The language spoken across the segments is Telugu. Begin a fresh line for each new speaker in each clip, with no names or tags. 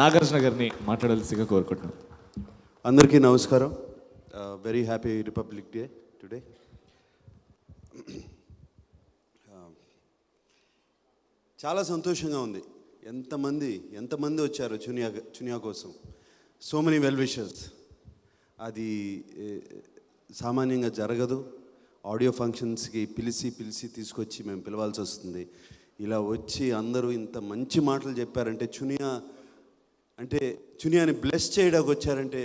నాగార్జున గారిని మాట్లాడాల్సిగా కోరుకుంటున్నాను.
అందరికీ నమస్కారం. Very happy republic day today. చాలా సంతోషంగా ఉంది. ఎంతమంది వచ్చారు చునియా కోసం. So many well wishers. అది సామాన్యంగా జరగదు. ఆడియో ఫంక్షన్స్కి పిలిచి తీసుకొచ్చి మేము పిలవాల్సి వస్తుంది. ఇలా వచ్చి అందరూ ఇంత మంచి మాటలు చెప్పారంటే చునియాని బ్లెస్ చేయడానికి వచ్చారంటే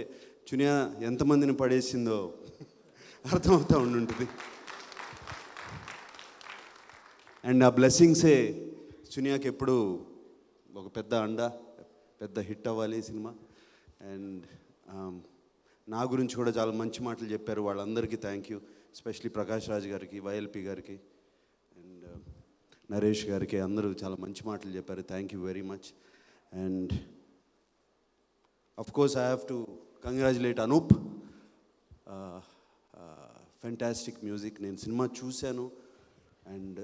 చునియా ఎంతమందిని పడేసిందో అర్థమవుతూ ఉండుంటుంది. అండ్ ఆ బ్లెస్సింగ్సే చునియాకి ఎప్పుడు ఒక పెద్ద హిట్ అవ్వాలి సినిమా. అండ్ నా గురించి కూడా చాలా మంచి మాటలు చెప్పారు. వాళ్ళందరికీ thank you. Especially Prakash Raj గారికి, వైఎల్పి గారికి అండ్ నరేష్ గారికి అందరూ చాలా మంచి మాటలు చెప్పారు. Thank you very much. And of course I have to congratulate Anup. Fantastic music. నేను సినిమా చూశాను అండ్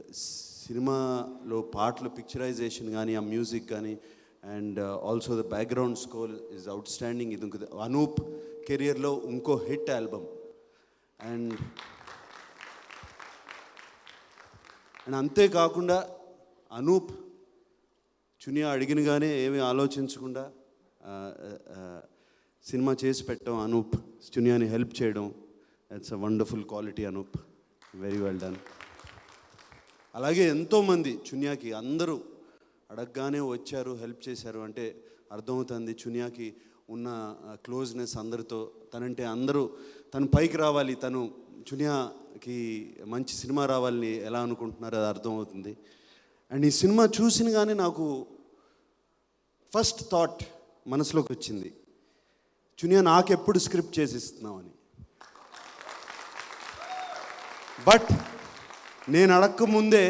సినిమాలో పాటలు పిక్చరైజేషన్ కానీ ఆ మ్యూజిక్ కానీ and also the background score is outstanding. ఇది అనూప్ కెరియర్లో ఇంకో హిట్ ఆల్బమ్. అండ్ అంతేకాకుండా అనూప్ చునియా అడిగినగానే ఏమీ ఆలోచించకుండా సినిమా చేసి పెట్టడం, అనూప్ చునియాని హెల్ప్ చేయడం, it's a wonderful quality Anup. Very well done. అలాగే ఎంతోమంది చునియాకి అందరూ అడగగానే వచ్చారు, హెల్ప్ చేశారు. అంటే అర్థమవుతుంది చునియాకి ఉన్న క్లోజ్నెస్ అందరితో. తనంటే అందరూ తను పైకి రావాలి, తను చునియాకి మంచి సినిమా రావాలని ఎలా అనుకుంటున్నారో అది అర్థమవుతుంది. అండ్ ఈ సినిమా చూసినగానే నాకు ఫస్ట్ థాట్ మనసులోకి వచ్చింది, చునియా నాకెప్పుడు స్క్రిప్ట్ చేసిస్తున్నామని. బట్ నేను అడక్కముందే,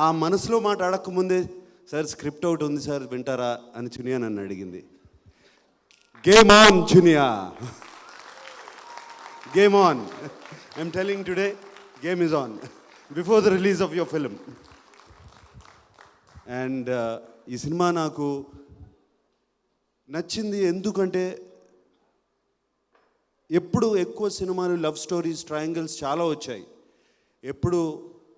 ఆ మనసులో మాట అడక్కముందే, సార్ స్క్రిప్ట్ ఒకటి ఉంది సార్ వింటారా అని చునియా నన్ను అడిగింది. Game on Chuniya, game on. I'm telling today, game is on before the release of your film. And ఈ సినిమా నాకు నచ్చింది ఎందుకంటే ఎప్పుడు ఎక్కువ సినిమాలు లవ్ స్టోరీస్, ట్రయాంగిల్స్ చాలా వచ్చాయి. ఎప్పుడు